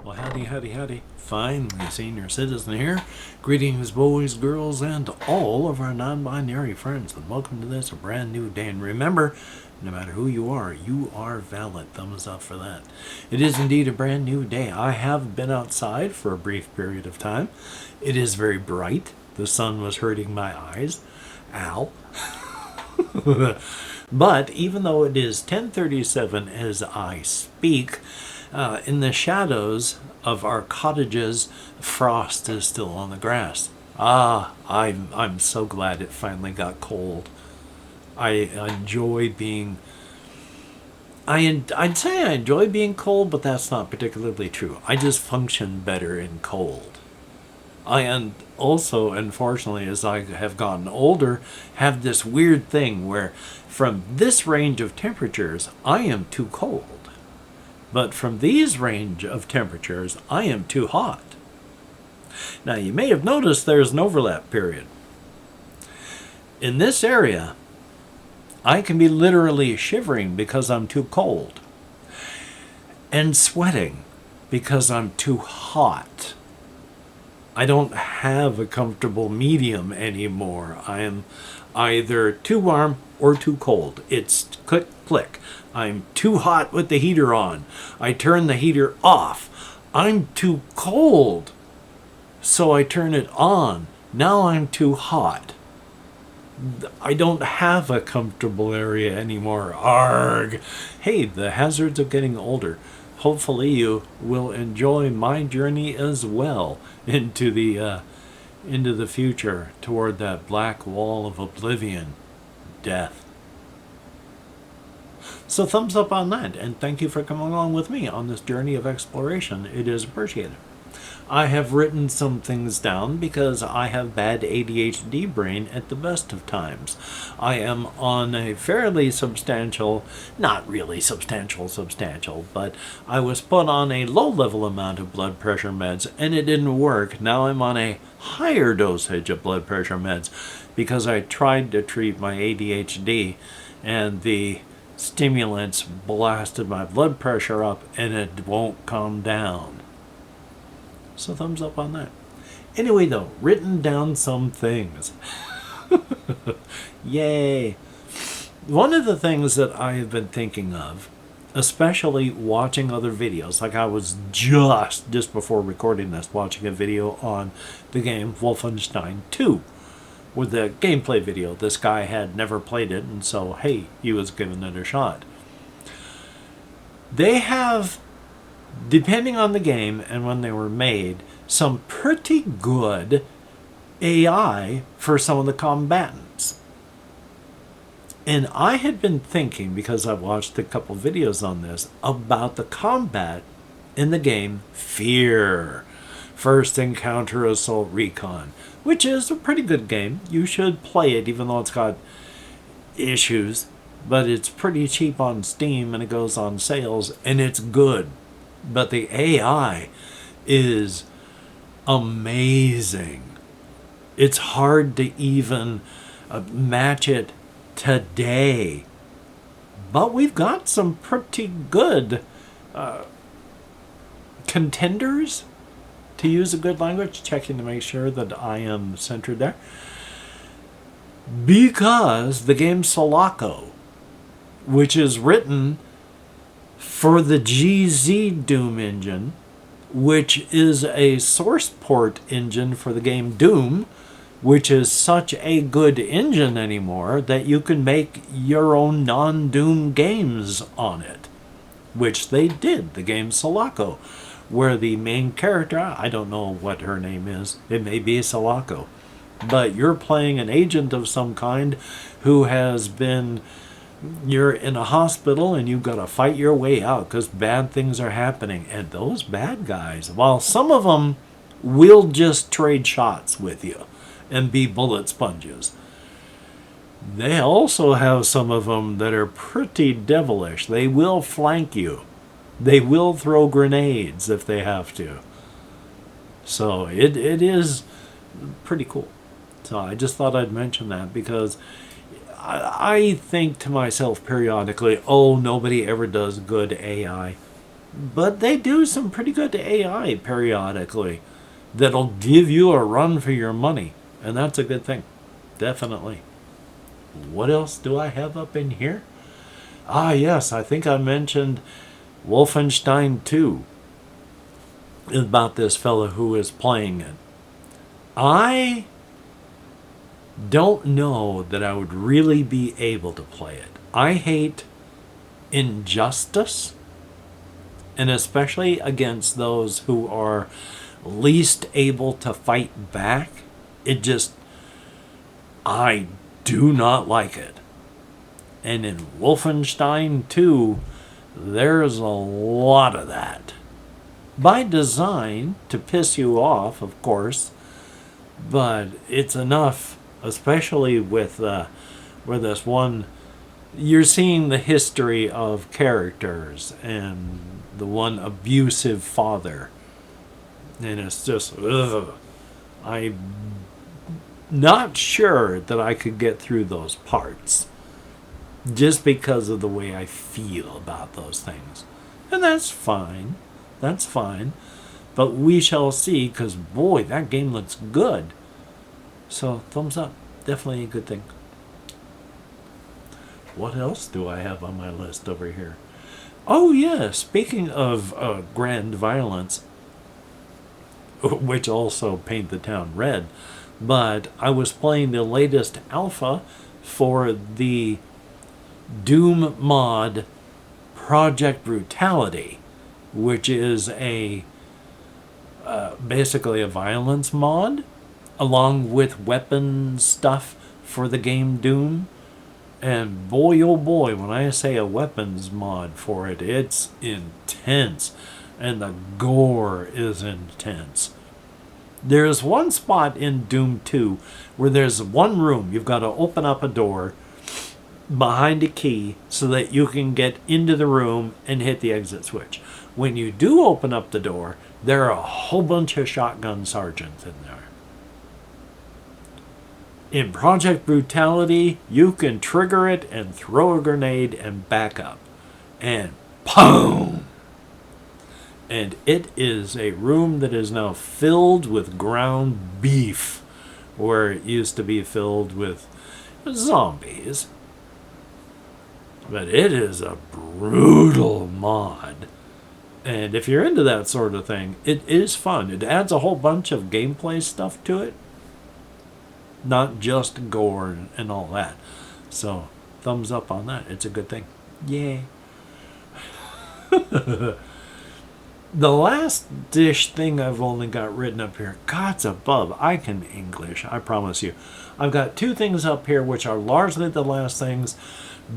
Well, howdy, howdy, howdy. Fine, senior citizen here. Greetings, boys, girls, and all of our non-binary friends, and welcome to this, a brand new day. And remember, no matter who you are valid. Thumbs up for that. It is indeed a brand new day. I have been outside for a brief period of time. It is very bright. The sun was hurting my eyes. Ow. But even though it is 10:37 as I speak, in the shadows of our cottages, frost is still on the grass. I'm so glad it finally got cold. I enjoy being. I'd say I enjoy being cold, but that's not particularly true. I just function better in cold. And also, unfortunately, as I have gotten older, have this weird thing where from this range of temperatures, I am too cold. But from these range of temperatures, I am too hot. Now, you may have noticed there's an overlap period. In this area, I can be literally shivering because I'm too cold, and sweating because I'm too hot. I don't have a comfortable medium anymore. I am either too warm or too cold. It's click, click. I'm too hot with the heater on. I turn the heater off. I'm too cold, so I turn it on. Now I'm too hot. I don't have a comfortable area anymore. Arg! Hey, the hazards of getting older. Hopefully you will enjoy my journey as well into the future toward that black wall of oblivion, death. So thumbs up on that, and thank you for coming along with me on this journey of exploration. It is appreciated. I have written some things down because I have bad ADHD brain at the best of times. I am on a fairly substantial, not really substantial, but I was put on a low-level amount of blood pressure meds, and it didn't work. Now I'm on a higher dosage of blood pressure meds because I tried to treat my ADHD, and the stimulants blasted my blood pressure up, and it won't calm down. So thumbs up on that. Anyway, though, written down some things. Yay. One of the things that I have been thinking of, especially watching other videos, like I was just before recording this, watching a video on the game Wolfenstein 2. With the gameplay video. This guy had never played it, and so, hey, he was giving it a shot. They have, depending on the game and when they were made, some pretty good AI for some of the combatants. And I had been thinking, because I watched a couple videos on this, about the combat in the game Fear. First Encounter Assault Recon, which is a pretty good game. You should play it, even though it's got issues. But it's pretty cheap on Steam, and it goes on sales, and it's good. But the AI is amazing. It's hard to even match it today. But we've got some pretty good contenders, to use a good language, checking to make sure that I am centered there. Because the game Sulaco, which is written for the GZ Doom engine, which is a source port engine for the game Doom, which is such a good engine anymore that you can make your own non-Doom games on it, which they did, the game Sulaco, where the main character, I don't know what her name is, it may be Sulaco, but you're playing an agent of some kind who has been, you're in a hospital and you've got to fight your way out because bad things are happening. And those bad guys, while some of them will just trade shots with you and be bullet sponges, they also have some of them that are pretty devilish. They will flank you. They will throw grenades if they have to. So it is pretty cool. So I just thought I'd mention that because I think to myself periodically, oh, nobody ever does good AI. But they do some pretty good AI periodically that'll give you a run for your money. And that's a good thing. Definitely. What else do I have up in here? Ah, yes, I think I mentioned Wolfenstein 2 about this fellow who is playing it. I don't know that I would really be able to play it. I hate injustice, and especially against those who are least able to fight back. I do not like it. And in Wolfenstein 2, there's a lot of that. By design, to piss you off, of course, but it's enough, especially with where this one, you're seeing the history of characters and the one abusive father. And it's just, ugh. I'm not sure that I could get through those parts just because of the way I feel about those things. And that's fine. That's fine. But we shall see, because boy, that game looks good. So, thumbs up. Definitely a good thing. What else do I have on my list over here? Oh, yeah, speaking of grand violence, which also paint the town red, but I was playing the latest alpha for the Doom mod Project Brutality, which is basically a violence mod along with weapon stuff for the game Doom. And boy, oh boy, when I say a weapons mod for it, it's intense. And the gore is intense. There's one spot in Doom 2 where there's one room. You've got to open up a door behind a key so that you can get into the room and hit the exit switch. When you do open up the door, there are a whole bunch of shotgun sergeants in there. In Project Brutality, you can trigger it and throw a grenade and back up. And boom! And it is a room that is now filled with ground beef, where it used to be filled with zombies. But it is a brutal mod. And if you're into that sort of thing, it is fun. It adds a whole bunch of gameplay stuff to it. Not just gore and all that. So, thumbs up on that. It's a good thing. Yay. The last dish thing I've only got written up here, God's above, I can English, I promise you. I've got two things up here which are largely the last things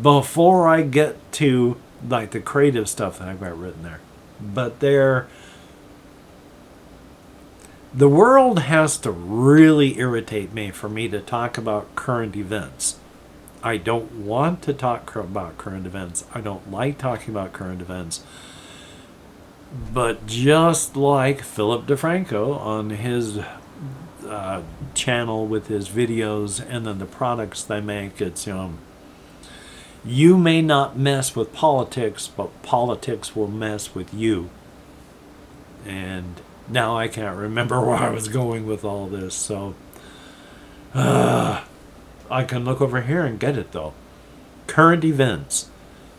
before I get to like the creative stuff that I've got written there. But the world has to really irritate me for me to talk about current events. I don't want to talk about current events. I don't like talking about current events. But just like Philip DeFranco on his channel with his videos and then the products they make, it's, you may not mess with politics, but politics will mess with you. And now I can't remember where I was going with all this, so I can look over here and get it though. Current events.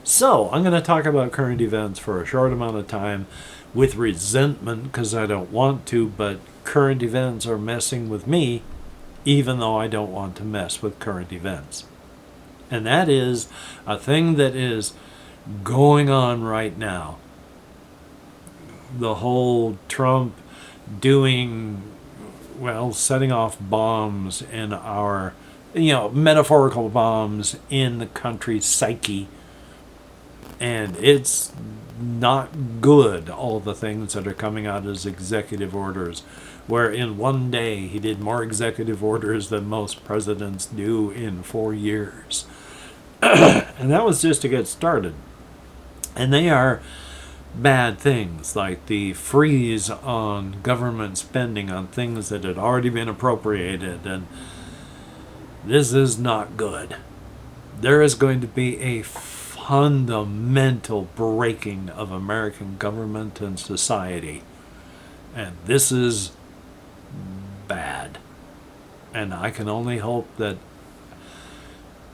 So, I'm going to talk about current events for a short amount of time with resentment because I don't want to, but current events are messing with me even though I don't want to mess with current events. And that is a thing that is going on right now. The whole Trump setting off bombs in our, metaphorical bombs in the country's psyche. And it's not good, all the things that are coming out as executive orders, where in one day he did more executive orders than most presidents do in 4 years. And that was just to get started. And they are bad things, like the freeze on government spending on things that had already been appropriated. And this is not good. There is going to be a fundamental breaking of American government and society. And this is bad. And I can only hope that,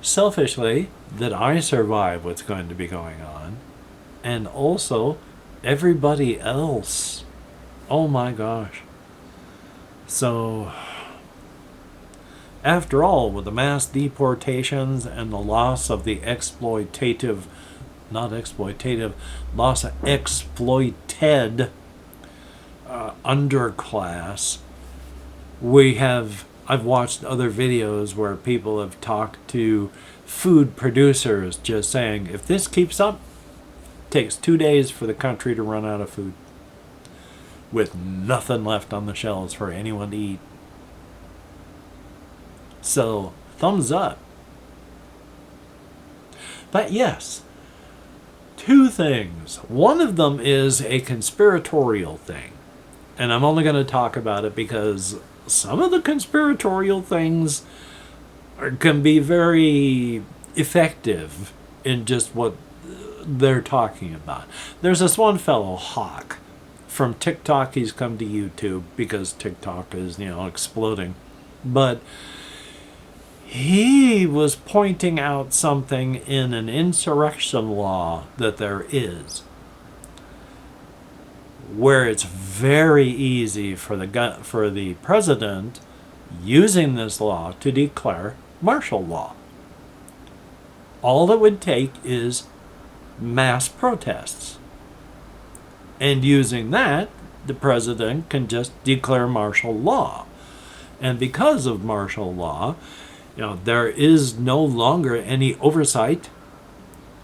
selfishly, that I survive what's going to be going on. And also, everybody else. Oh my gosh. So, after all, with the mass deportations and the loss of the loss of exploited underclass, I've watched other videos where people have talked to food producers just saying, if this keeps up, it takes 2 days for the country to run out of food, with nothing left on the shelves for anyone to eat. So, thumbs up. But yes, 2 things. One of them is a conspiratorial thing. And I'm only going to talk about it because some of the conspiratorial things can be very effective in just what they're talking about. There's this one fellow, Hawk, from TikTok. He's come to YouTube because TikTok is, exploding. But he was pointing out something in an insurrection law that there is, where it's very easy for the president using this law to declare martial law. All it would take is mass protests. And using that, the president can just declare martial law. And because of martial law, there is no longer any oversight.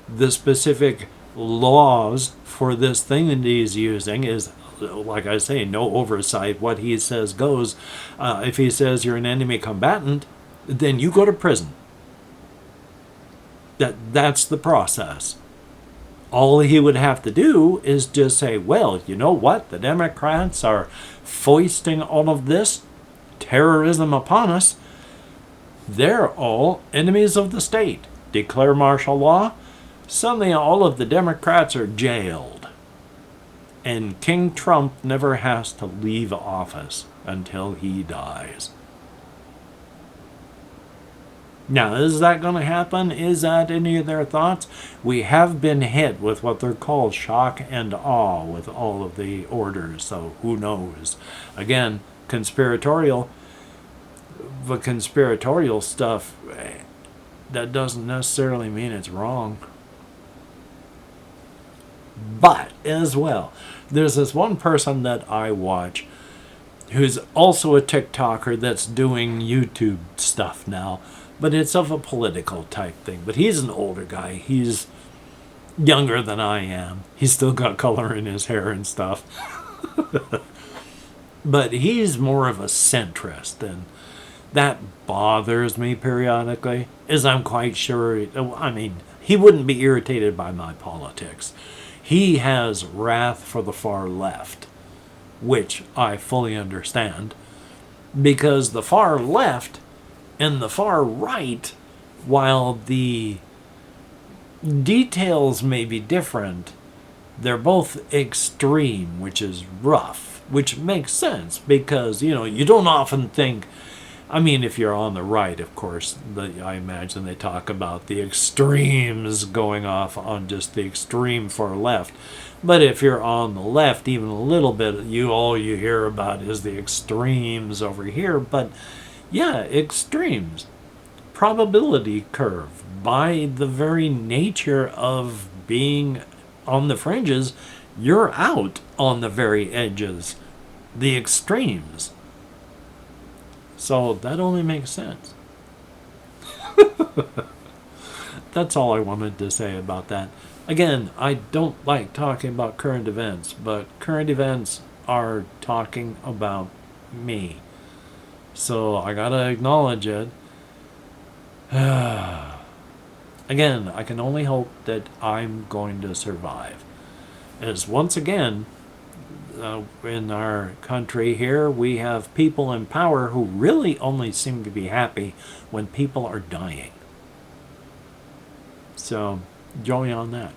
The specific laws for this thing that he's using is, like I say, no oversight. What he says goes. If he says you're an enemy combatant, then you go to prison. That's the process. All he would have to do is just say, well, you know what? The Democrats are foisting all of this terrorism upon us. They're all enemies of the state. Declare martial law. Suddenly all of the Democrats are jailed. And King Trump never has to leave office until he dies. Now, is that going to happen? Is that any of their thoughts? We have been hit with what they're called shock and awe with all of the orders, so who knows? Again, conspiratorial. But conspiratorial stuff, that doesn't necessarily mean it's wrong. But, as well, there's this one person that I watch who's also a TikToker that's doing YouTube stuff now. But it's of a political type thing. But he's an older guy. He's younger than I am. He's still got color in his hair and stuff. But he's more of a centrist, and that bothers me periodically, as I'm quite sure, he wouldn't be irritated by my politics. He has wrath for the far left, which I fully understand, because the far left and the far right, while the details may be different, they're both extreme, which is rough, which makes sense because, you don't often think, if you're on the right, of course, I imagine they talk about the extremes going off on just the extreme far left. But if you're on the left, even a little bit, all you hear about is the extremes over here. But yeah, extremes. Probability curve. By the very nature of being on the fringes, you're out on the very edges. The extremes. So that only makes sense. That's all I wanted to say about that. Again, I don't like talking about current events, but current events are talking about me. So I gotta acknowledge it. Again, I can only hope that I'm going to survive. As once again, in our country here, we have people in power who really only seem to be happy when people are dying. So, Joy on that.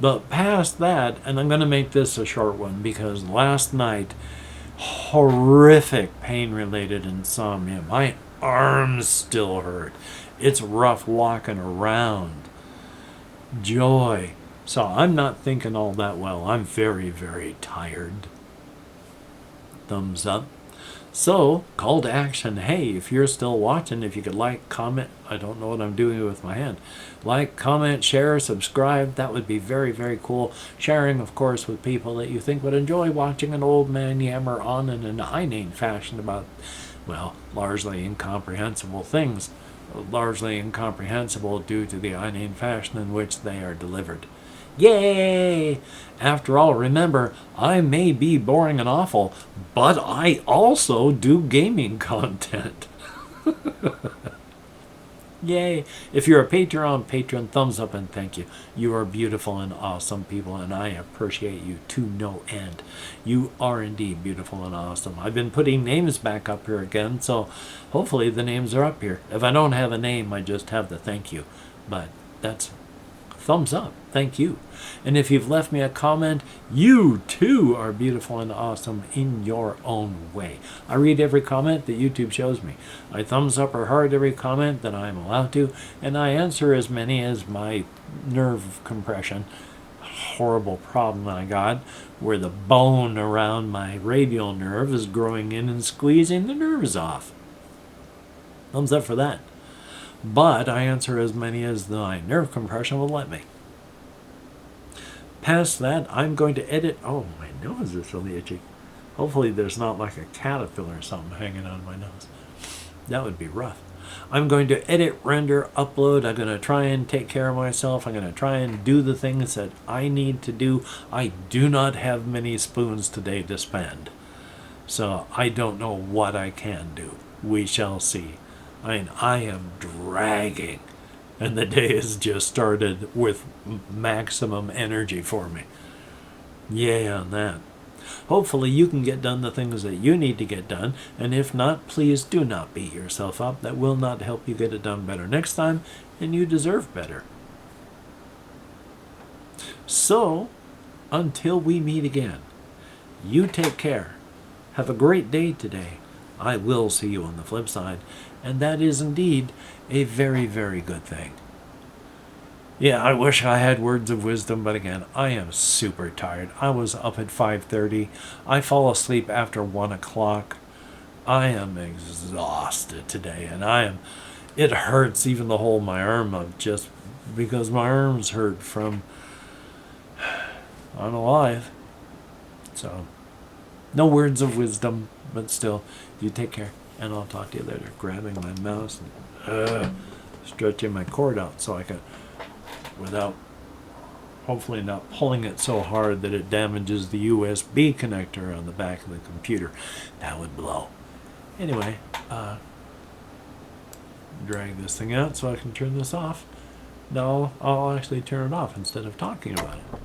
But past that, and I'm going to make this a short one because last night, horrific pain-related insomnia. My arms still hurt. It's rough walking around. Joy. So I'm not thinking all that well. I'm very, very tired. Thumbs up. So, call to action. Hey, if you're still watching, if you could like, comment. I don't know what I'm doing with my hand. Like, comment, share, subscribe. That would be very, very cool. Sharing, of course, with people that you think would enjoy watching an old man yammer on in an inane fashion about, well, largely incomprehensible things. Largely incomprehensible due to the inane fashion in which they are delivered. Yay! After all, remember, I may be boring and awful, but I also do gaming content. Yay! If you're a patron, thumbs up and thank you. You are beautiful and awesome people, and I appreciate you to no end. You are indeed beautiful and awesome. I've been putting names back up here again, so hopefully the names are up here. If I don't have a name, I just have the thank you. But that's thumbs up. Thank you. And if you've left me a comment, you too are beautiful and awesome in your own way. I read every comment that YouTube shows me. I thumbs up or heart every comment that I'm allowed to, and I answer as many as my nerve compression, horrible problem I got, where the bone around my radial nerve is growing in and squeezing the nerves off. Thumbs up for that. But I answer as many as my nerve compression will let me. Past that, I'm going to edit. Oh, my nose is really itchy. Hopefully there's not like a caterpillar or something hanging on my nose. That would be rough. I'm going to edit, render, upload. I'm going to try and take care of myself. I'm going to try and do the things that I need to do. I do not have many spoons today to spend. So I don't know what I can do. We shall see. I mean, I am dragging, and the day has just started with maximum energy for me. Yay on that. Hopefully you can get done the things that you need to get done, and if not, please do not beat yourself up. That will not help you get it done better next time, and you deserve better. So, until we meet again, you take care. Have a great day today. I will see you on the flip side. And that is indeed a very, very good thing. Yeah, I wish I had words of wisdom, but again, I am super tired. I was up at 5:30. I fall asleep after 1 o'clock. I am exhausted today, and it hurts even to hold my arm up just because my arms hurt from I'm alive. So, no words of wisdom, but still, you take care. And I'll talk to you later. Grabbing my mouse and stretching my cord out so I can, without hopefully not pulling it so hard that it damages the USB connector on the back of the computer. That would blow. Anyway, drag this thing out so I can turn this off. Now I'll actually turn it off instead of talking about it.